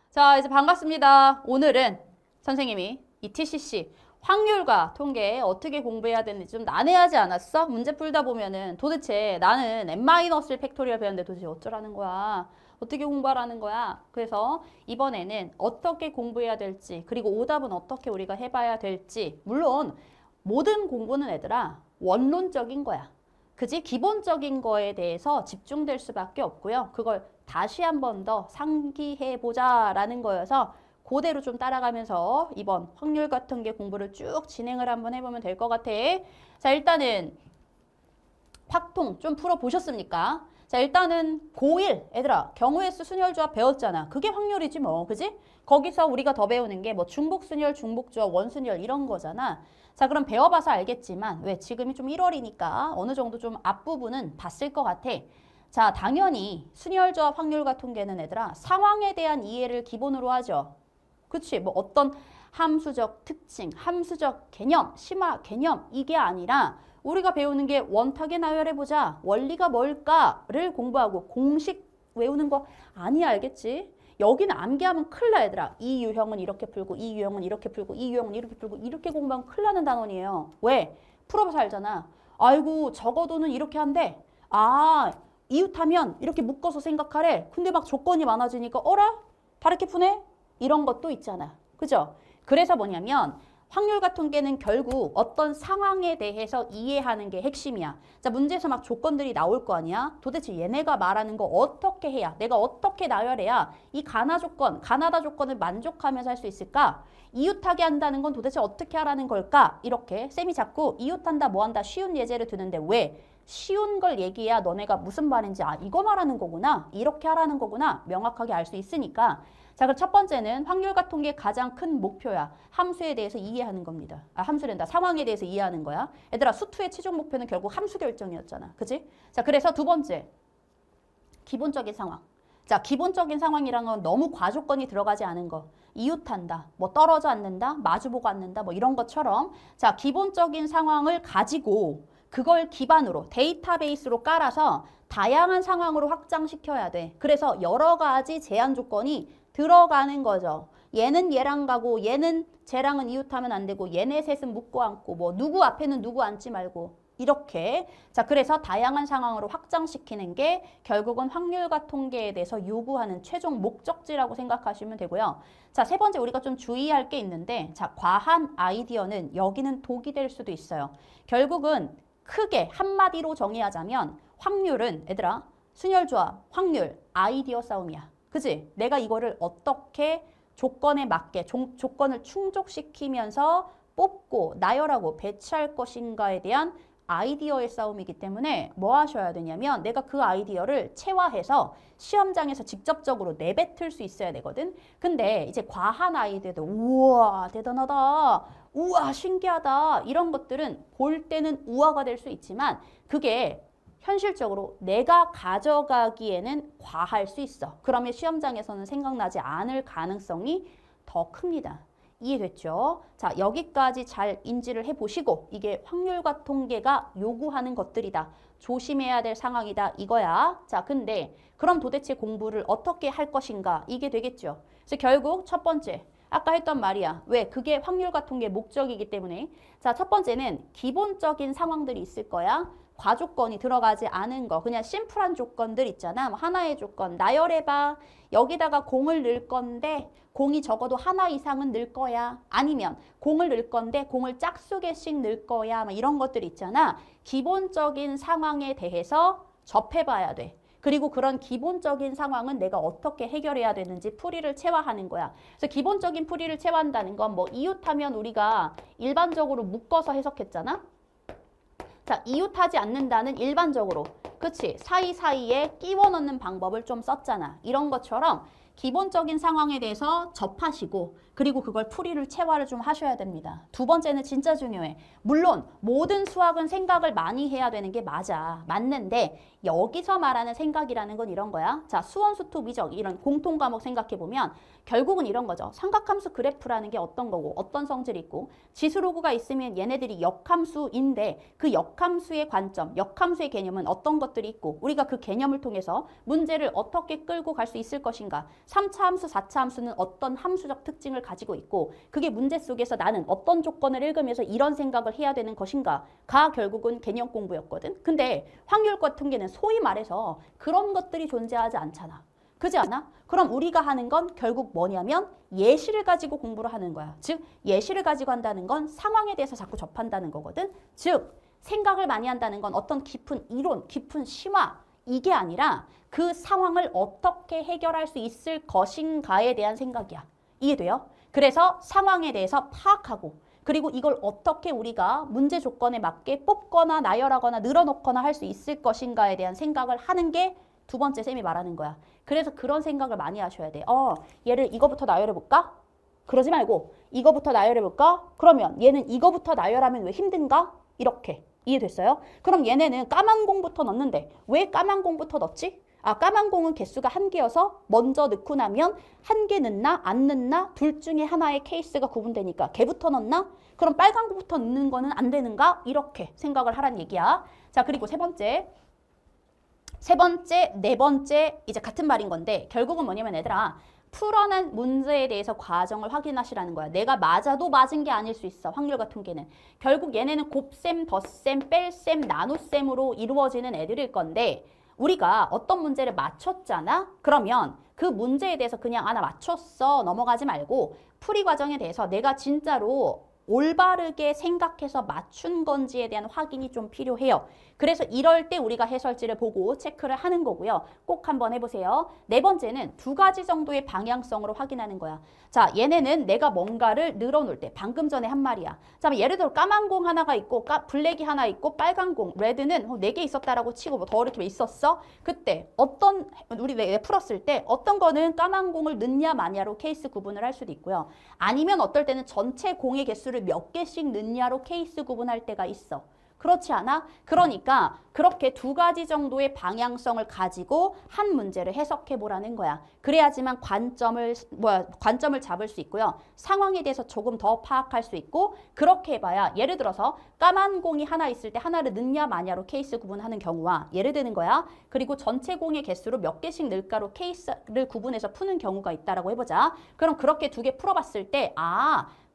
자, 이제 반갑습니다. 오늘은 선생님이 이 TCC 확률과 통계 어떻게 공부해야 되는지 좀 난해하지 않았어? 문제 풀다 보면은 도대체 나는 n-1 팩토리얼 배웠는데 도대체 어쩌라는 거야? 어떻게 공부하라는 거야? 그래서 이번에는 어떻게 공부해야 될지, 그리고 오답은 어떻게 우리가 해봐야 될지, 물론 모든 공부는 얘들아 원론적인 거야. 그지? 기본적인 거에 대해서 집중될 수밖에 없고요. 그걸 다시 한 번 더 상기해보자라는 거여서 그대로 좀 따라가면서 이번 확률 같은 게 공부를 쭉 진행을 한번 해보면 될 것 같아. 자, 일단은 확통 좀 풀어보셨습니까? 자, 일단은 고1 얘들아 경우의 수 순혈조합 배웠잖아. 그게 확률이지 뭐, 그지? 거기서 우리가 더 배우는 게 뭐 중복순혈, 중복조합, 원순혈 이런 거잖아. 자, 그럼 배워봐서 알겠지만 왜 지금이 좀 1월이니까 어느 정도 좀 앞부분은 봤을 것 같아. 자, 당연히 순혈조합 확률과 통계는 얘들아 상황에 대한 이해를 기본으로 하죠. 그치? 뭐 어떤 함수적 특징, 함수적 개념, 심화 개념 이게 아니라 우리가 배우는 게 원탁에 나열해보자. 원리가 뭘까를 공부하고 공식 외우는 거 아니야, 알겠지? 여기는 암기하면 큰일 나, 얘들아. 이 유형은 이렇게 풀고, 이 유형은 이렇게 풀고, 이 유형은 이렇게 풀고, 이렇게 공부하면 큰일 나는 단원이에요. 왜? 풀어봐서 알잖아. 아이고, 적어도는 이렇게 한대. 아, 이웃하면 이렇게 묶어서 생각하래. 근데 막 조건이 많아지니까 어라? 다르게 푸네? 이런 것도 있잖아. 그죠? 그래서 뭐냐면 확률과 통계는 결국 어떤 상황에 대해서 이해하는 게 핵심이야. 자, 문제에서 막 조건들이 나올 거 아니야? 도대체 얘네가 말하는 거 어떻게 해야, 내가 어떻게 나열해야 이 가나 조건, 가나다 조건을 만족하면서 할 수 있을까? 이웃하게 한다는 건 도대체 어떻게 하라는 걸까? 이렇게 쌤이 자꾸 이웃한다, 뭐한다 쉬운 예제를 드는데 왜? 쉬운 걸 얘기해야 너네가 무슨 말인지 이거 말하는 거구나, 이렇게 하라는 거구나 명확하게 알 수 있으니까. 자, 그럼 첫 번째는 확률과 통계의 가장 큰 목표야. 함수에 대해서 이해하는 겁니다. 함수랜다. 상황에 대해서 이해하는 거야. 얘들아, 수투의 최종 목표는 결국 함수 결정이었잖아. 그치? 자, 그래서 두 번째, 기본적인 상황. 자, 기본적인 상황이란 건 너무 과조건이 들어가지 않은 거. 이웃한다, 뭐 떨어져 앉는다, 마주보고 앉는다, 뭐 이런 것처럼 자, 기본적인 상황을 가지고 그걸 기반으로 데이터베이스로 깔아서 다양한 상황으로 확장시켜야 돼. 그래서 여러 가지 제한 조건이 들어가는 거죠. 얘는 얘랑 가고 얘는 쟤랑은 이웃하면 안 되고 얘네 셋은 묶고 앉고 뭐 누구 앞에는 누구 앉지 말고 이렇게. 자, 그래서 다양한 상황으로 확장시키는 게 결국은 확률과 통계에 대해서 요구하는 최종 목적지라고 생각하시면 되고요. 자, 세 번째 우리가 좀 주의할 게 있는데 자, 과한 아이디어는 여기는 독이 될 수도 있어요. 결국은 크게 한마디로 정의하자면 확률은 얘들아 순혈조합, 확률, 아이디어 싸움이야. 그지? 내가 이거를 어떻게 조건에 맞게 조건을 충족시키면서 뽑고 나열하고 배치할 것인가에 대한 아이디어의 싸움이기 때문에 뭐 하셔야 되냐면 내가 그 아이디어를 체화해서 시험장에서 직접적으로 내뱉을 수 있어야 되거든. 근데 이제 과한 아이디어도 우와 대단하다, 우와 신기하다 이런 것들은 볼 때는 우화가 될 수 있지만 그게 현실적으로 내가 가져가기에는 과할 수 있어. 그러면 시험장에서는 생각나지 않을 가능성이 더 큽니다. 이해됐죠? 자, 여기까지 잘 인지를 해보시고 이게 확률과 통계가 요구하는 것들이다. 조심해야 될 상황이다. 이거야. 자, 근데 그럼 도대체 공부를 어떻게 할 것인가? 이게 되겠죠. 그래서 결국 첫 번째, 아까 했던 말이야. 왜? 그게 확률과 통계 목적이기 때문에. 자, 첫 번째는 기본적인 상황들이 있을 거야. 과조건이 들어가지 않은 거, 그냥 심플한 조건들 있잖아. 뭐 하나의 조건, 나열해봐. 여기다가 공을 넣을 건데 공이 적어도 하나 이상은 넣을 거야. 아니면 공을 넣을 건데 공을 짝수 개씩 넣을 거야. 뭐 이런 것들 있잖아. 기본적인 상황에 대해서 접해봐야 돼. 그리고 그런 기본적인 상황은 내가 어떻게 해결해야 되는지 풀이를 체화하는 거야. 그래서 기본적인 풀이를 체화한다는 건 뭐 이웃하면 우리가 일반적으로 묶어서 해석했잖아. 자, 이웃하지 않는다는 일반적으로 그치? 사이사이에 끼워 넣는 방법을 좀 썼잖아. 이런 것처럼 기본적인 상황에 대해서 접하시고 그리고 그걸 풀이를 체화를 좀 하셔야 됩니다. 두 번째는 진짜 중요해. 물론 모든 수학은 생각을 많이 해야 되는 게 맞는데 여기서 말하는 생각이라는 건 이런 거야. 자, 수원, 수투, 미적 이런 공통 과목 생각해보면 결국은 이런 거죠. 삼각함수 그래프라는 게 어떤 거고 어떤 성질이 있고 지수로그가 있으면 얘네들이 역함수인데 그 역함수의 관점, 역함수의 개념은 어떤 것들이 있고 우리가 그 개념을 통해서 문제를 어떻게 끌고 갈 수 있을 것인가. 3차 함수, 4차 함수는 어떤 함수적 특징을 가지고 있고 그게 문제 속에서 나는 어떤 조건을 읽으면서 이런 생각을 해야 되는 것인가가 결국은 개념 공부였거든. 근데 확률과 통계는 소위 말해서 그런 것들이 존재하지 않잖아. 그렇지 않아? 그럼 우리가 하는 건 결국 뭐냐면 예시를 가지고 공부를 하는 거야. 즉 예시를 가지고 한다는 건 상황에 대해서 자꾸 접한다는 거거든. 즉 생각을 많이 한다는 건 어떤 깊은 이론, 깊은 심화 이게 아니라 그 상황을 어떻게 해결할 수 있을 것인가에 대한 생각이야. 이해돼요? 그래서 상황에 대해서 파악하고 그리고 이걸 어떻게 우리가 문제 조건에 맞게 뽑거나 나열하거나 늘어놓거나 할 수 있을 것인가에 대한 생각을 하는 게 두 번째 쌤이 말하는 거야. 그래서 그런 생각을 많이 하셔야 돼. 얘를 이거부터 나열해볼까? 그러지 말고 이거부터 나열해볼까? 그러면 얘는 이거부터 나열하면 왜 힘든가? 이렇게. 이해됐어요? 그럼 얘네는 까만 공부터 넣는데 왜 까만 공부터 넣지? 까만 공은 개수가 한 개여서 먼저 넣고 나면 한 개 넣나 안 넣나 둘 중에 하나의 케이스가 구분되니까 걔부터 넣나? 그럼 빨간 공부터 넣는 거는 안 되는가? 이렇게 생각을 하란 얘기야. 자, 그리고 세 번째, 네 번째 이제 같은 말인 건데 결국은 뭐냐면 얘들아 풀어낸 문제에 대해서 과정을 확인하시라는 거야. 내가 맞아도 맞은 게 아닐 수 있어. 확률과 통계는. 결국 얘네는 곱셈, 덧셈, 뺄셈, 나눗셈으로 이루어지는 애들일 건데 우리가 어떤 문제를 맞췄잖아? 그러면 그 문제에 대해서 그냥 나 맞췄어 넘어가지 말고 풀이 과정에 대해서 내가 진짜로 올바르게 생각해서 맞춘 건지에 대한 확인이 좀 필요해요. 그래서 이럴 때 우리가 해설지를 보고 체크를 하는 거고요. 꼭 한번 해보세요. 네 번째는 두 가지 정도의 방향성으로 확인하는 거야. 자, 얘네는 내가 뭔가를 늘어놓을 때 방금 전에 한 말이야. 자, 예를 들어 까만 공 하나가 있고 블랙이 하나 있고 빨간 공, 레드는 4개 있었다라고 치고 뭐 더 어렵게 있었어? 그때 우리 내 풀었을 때 어떤 거는 까만 공을 넣냐 마냐로 케이스 구분을 할 수도 있고요. 아니면 어떨 때는 전체 공의 개수를 몇 개씩 넣냐로 케이스 구분할 때가 있어. 그렇지 않아? 그러니까 그렇게 두 가지 정도의 방향성을 가지고 한 문제를 해석해 보라는 거야. 그래야지만 관점을 잡을 수 있고요. 상황에 대해서 조금 더 파악할 수 있고 그렇게 해봐야 예를 들어서 까만 공이 하나 있을 때 하나를 넣냐 마냐로 케이스 구분하는 경우와 예를 드는 거야. 그리고 전체 공의 개수로 몇 개씩 넣을까로 케이스를 구분해서 푸는 경우가 있다라고 해보자. 그럼 그렇게 두 개 풀어봤을 때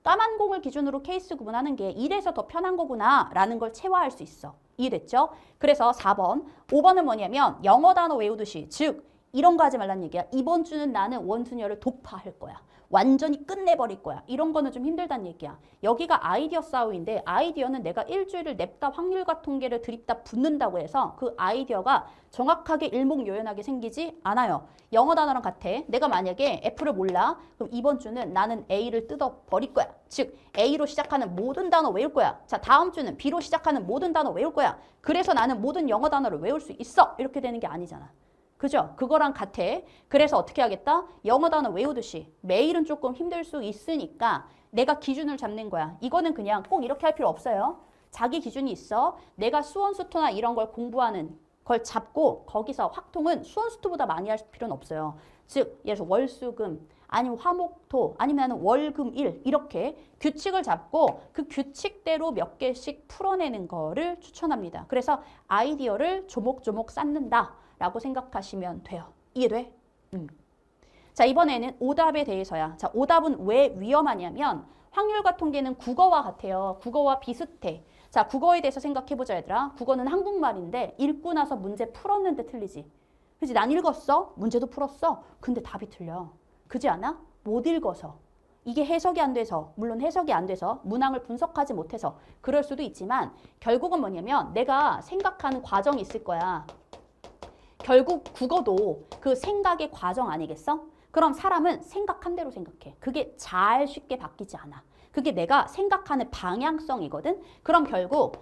까만 공을 기준으로 케이스 구분하는 게 이래서 더 편한 거구나 라는 걸 체화할 수 있어. 이해됐죠? 그래서 4번, 5번은 뭐냐면 영어 단어 외우듯이 즉 이런 거 하지 말란 얘기야. 이번 주는 나는 원순열을 독파할 거야. 완전히 끝내버릴 거야. 이런 거는 좀 힘들다는 얘기야. 여기가 아이디어 싸움인데 아이디어는 내가 일주일을 냅다 확률과 통계를 드립다 붙는다고 해서 그 아이디어가 정확하게 일목요연하게 생기지 않아요. 영어 단어랑 같아. 내가 만약에 F를 몰라. 그럼 이번 주는 나는 A를 뜯어버릴 거야. 즉 A로 시작하는 모든 단어 외울 거야. 자, 다음 주는 B로 시작하는 모든 단어 외울 거야. 그래서 나는 모든 영어 단어를 외울 수 있어. 이렇게 되는 게 아니잖아. 그죠? 그거랑 같아. 그래서 어떻게 하겠다? 영어 단어 외우듯이 매일은 조금 힘들 수 있으니까 내가 기준을 잡는 거야. 이거는 그냥 꼭 이렇게 할 필요 없어요. 자기 기준이 있어. 내가 수원수토나 이런 걸 공부하는 걸 잡고 거기서 확통은 수원수토보다 많이 할 필요는 없어요. 즉, 예를 들어서 월수금 아니면 화목토 아니면 월금일 이렇게 규칙을 잡고 그 규칙대로 몇 개씩 풀어내는 거를 추천합니다. 그래서 아이디어를 조목조목 쌓는다. 라고 생각하시면 돼요. 이해돼? 자, 이번에는 오답에 대해서야. 자, 오답은 왜 위험하냐면 확률과 통계는 국어와 같아요. 국어와 비슷해. 자, 국어에 대해서 생각해보자 얘들아. 국어는 한국말인데 읽고 나서 문제 풀었는데 틀리지. 그치? 난 읽었어. 문제도 풀었어. 근데 답이 틀려. 그지 않아? 못 읽어서. 이게 해석이 안 돼서, 물론 해석이 안 돼서 문항을 분석하지 못해서 그럴 수도 있지만 결국은 뭐냐면 내가 생각하는 과정이 있을 거야. 결국 국어도 그 생각의 과정 아니겠어? 그럼 사람은 생각한 대로 생각해. 그게 잘 쉽게 바뀌지 않아. 그게 내가 생각하는 방향성이거든? 그럼 결국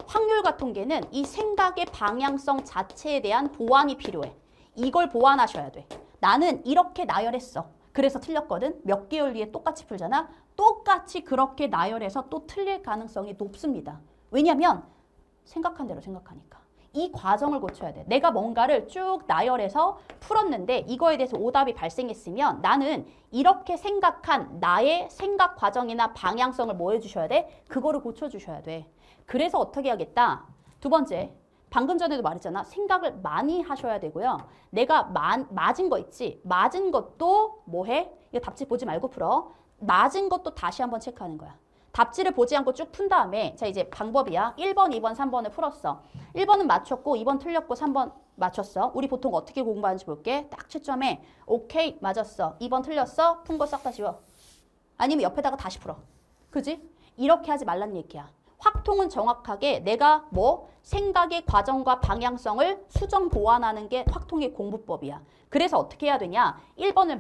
확률과 통계는 이 생각의 방향성 자체에 대한 보완이 필요해. 이걸 보완하셔야 돼. 나는 이렇게 나열했어. 그래서 틀렸거든? 몇 개월 뒤에 똑같이 풀잖아? 똑같이 그렇게 나열해서 또 틀릴 가능성이 높습니다. 왜냐면 생각한 대로 생각하니까. 이 과정을 고쳐야 돼. 내가 뭔가를 쭉 나열해서 풀었는데 이거에 대해서 오답이 발생했으면 나는 이렇게 생각한 나의 생각 과정이나 방향성을 뭐 해주셔야 돼? 그거를 고쳐주셔야 돼. 그래서 어떻게 하겠다? 두 번째, 방금 전에도 말했잖아. 생각을 많이 하셔야 되고요. 내가 맞은 거 있지? 맞은 것도 뭐 해? 이거 답지 보지 말고 풀어. 맞은 것도 다시 한번 체크하는 거야. 답지를 보지 않고 쭉 푼 다음에 자 이제 방법이야. 1번, 2번, 3번을 풀었어. 1번은 맞췄고 2번 틀렸고 3번 맞췄어. 우리 보통 어떻게 공부하는지 볼게. 딱 채점해. 오케이 맞았어. 2번 틀렸어. 푼 거 싹 다 지워. 아니면 옆에다가 다시 풀어. 그지? 이렇게 하지 말란 얘기야. 확통은 정확하게 내가 뭐 생각의 과정과 방향성을 수정 보완하는 게 확통의 공부법이야. 그래서 어떻게 해야 되냐? 1번을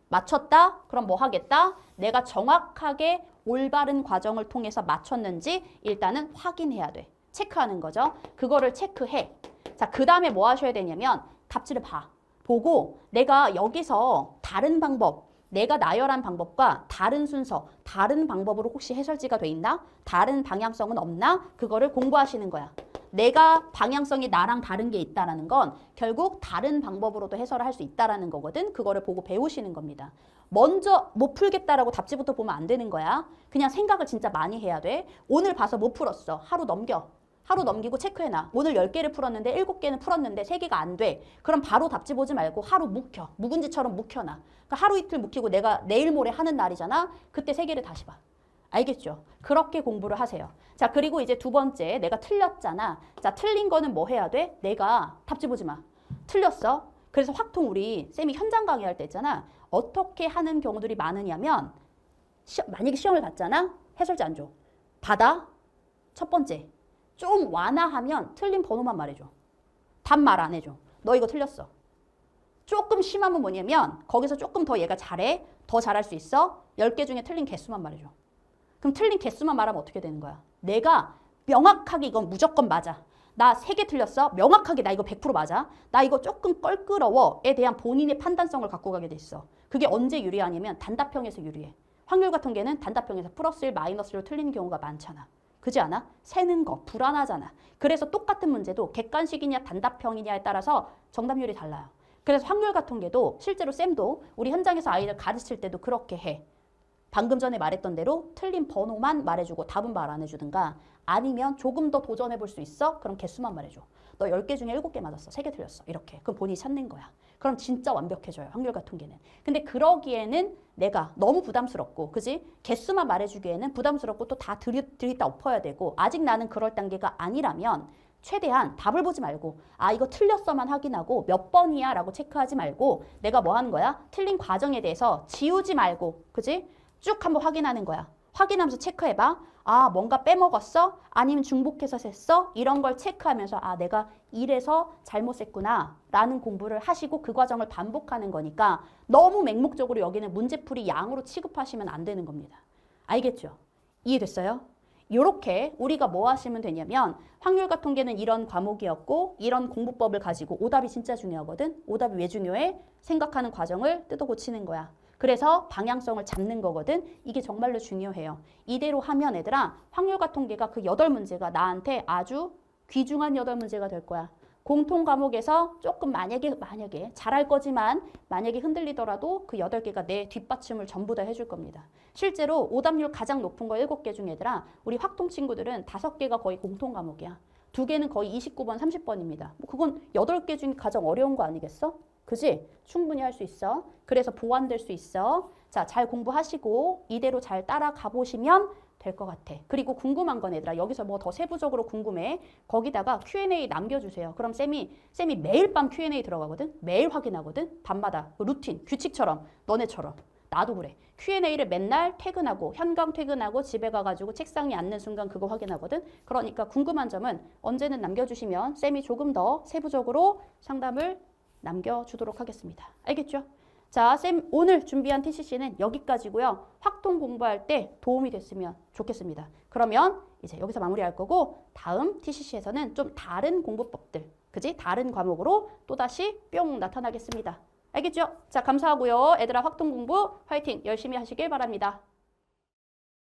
맞췄다? 그럼 뭐 하겠다? 내가 정확하게 올바른 과정을 통해서 맞췄는지 일단은 확인해야 돼. 체크하는 거죠. 그거를 체크해. 자, 그 다음에 뭐 하셔야 되냐면 답지를 봐. 보고 내가 여기서 다른 방법, 내가 나열한 방법과 다른 순서, 다른 방법으로 혹시 해설지가 돼 있나? 다른 방향성은 없나? 그거를 공부하시는 거야. 내가 방향성이 나랑 다른 게 있다라는 건 결국 다른 방법으로도 해설을 할 수 있다라는 거거든. 그거를 보고 배우시는 겁니다. 먼저 못 풀겠다라고 답지부터 보면 안 되는 거야. 그냥 생각을 진짜 많이 해야 돼. 오늘 봐서 못 풀었어. 하루 넘겨. 하루 넘기고 체크해놔. 오늘 10개를 풀었는데 7개는 풀었는데 3개가 안 돼. 그럼 바로 답지 보지 말고 하루 묵혀. 묵은지처럼 묵혀놔. 그러니까 하루 이틀 묵히고 내가 내일 모레 하는 날이잖아. 그때 3개를 다시 봐. 알겠죠? 그렇게 공부를 하세요. 자, 그리고 이제 두 번째, 내가 틀렸잖아. 자, 틀린 거는 뭐 해야 돼? 내가 답지 보지 마. 틀렸어. 그래서 확통 우리 쌤이 현장 강의할 때 있잖아. 어떻게 하는 경우들이 많으냐면 만약에 시험을 봤잖아. 해설지 안 줘. 받아. 첫 번째. 좀 완화하면 틀린 번호만 말해줘. 답 말 안 해줘. 너 이거 틀렸어. 조금 심하면 뭐냐면 거기서 조금 더 얘가 잘해. 더 잘할 수 있어. 10개 중에 틀린 개수만 말해줘. 그럼 틀린 개수만 말하면 어떻게 되는 거야? 내가 명확하게 이건 무조건 맞아. 나 3개 틀렸어. 명확하게 나 이거 100% 맞아. 나 이거 조금 껄끄러워에 대한 본인의 판단성을 갖고 가게 돼 있어. 그게 언제 유리하냐면 단답형에서 유리해. 확률과 통계는 단답형에서 플러스 1, 마이너스 1로 틀리는 경우가 많잖아. 그지 않아? 세는 거 불안하잖아. 그래서 똑같은 문제도 객관식이냐 단답형이냐에 따라서 정답률이 달라요. 그래서 확률과 통계도 실제로 쌤도 우리 현장에서 아이들 가르칠 때도 그렇게 해. 방금 전에 말했던 대로 틀린 번호만 말해주고 답은 말 안 해주든가 아니면 조금 더 도전해 볼 수 있어? 그럼 개수만 말해줘. 너 10개 중에 7개 맞았어. 3개 틀렸어. 이렇게. 그럼 본인이 찾는 거야. 그럼 진짜 완벽해져요. 확률과 통계는. 근데 그러기에는 내가 너무 부담스럽고 그지? 개수만 말해주기에는 부담스럽고 또 다 들이다 엎어야 되고 아직 나는 그럴 단계가 아니라면 최대한 답을 보지 말고 아 이거 틀렸어만 확인하고 몇 번이야 라고 체크하지 말고 내가 뭐 하는 거야? 틀린 과정에 대해서 지우지 말고 그지? 쭉 한번 확인하는 거야. 확인하면서 체크해봐. 아 뭔가 빼먹었어? 아니면 중복해서 셌어? 이런 걸 체크하면서 아 내가 이래서 잘못 셌구나 라는 공부를 하시고 그 과정을 반복하는 거니까 너무 맹목적으로 여기는 문제풀이 양으로 취급하시면 안 되는 겁니다. 알겠죠? 이해됐어요? 요렇게 우리가 뭐 하시면 되냐면 확률과 통계는 이런 과목이었고 이런 공부법을 가지고 오답이 진짜 중요하거든. 오답이 왜 중요해? 생각하는 과정을 뜯어 고치는 거야. 그래서 방향성을 잡는 거거든. 이게 정말로 중요해요. 이대로 하면 얘들아 확률과 통계가 그 8문제가 나한테 아주 귀중한 8문제가 될 거야. 공통 과목에서 조금 만약에 잘할 거지만 만약에 흔들리더라도 그 8개가 내 뒷받침을 전부 다 해줄 겁니다. 실제로 오답률 가장 높은 거 7개 중에 얘들아 우리 확통 친구들은 5개가 거의 공통 과목이야. 2개는 거의 29번, 30번입니다. 뭐 그건 8개 중에 가장 어려운 거 아니겠어? 그지? 충분히 할 수 있어. 그래서 보완될 수 있어. 자, 잘 공부하시고 이대로 잘 따라가 보시면 될 것 같아. 그리고 궁금한 건 얘들아 여기서 뭐 더 세부적으로 궁금해. 거기다가 Q&A 남겨주세요. 그럼 쌤이 매일 밤 Q&A 들어가거든. 매일 확인하거든. 밤마다 루틴, 규칙처럼 너네처럼. 나도 그래. Q&A를 맨날 퇴근하고 현강 퇴근하고 집에 가가지고 책상에 앉는 순간 그거 확인하거든. 그러니까 궁금한 점은 언제는 남겨주시면 쌤이 조금 더 세부적으로 상담을 남겨주도록 하겠습니다. 알겠죠? 자, 쌤 오늘 준비한 TCC는 여기까지고요. 확통 공부할 때 도움이 됐으면 좋겠습니다. 그러면 이제 여기서 마무리할 거고 다음 TCC에서는 좀 다른 공부법들, 그지? 다른 과목으로 또다시 뿅 나타나겠습니다. 알겠죠? 자, 감사하고요. 애들아 확통 공부 화이팅 열심히 하시길 바랍니다.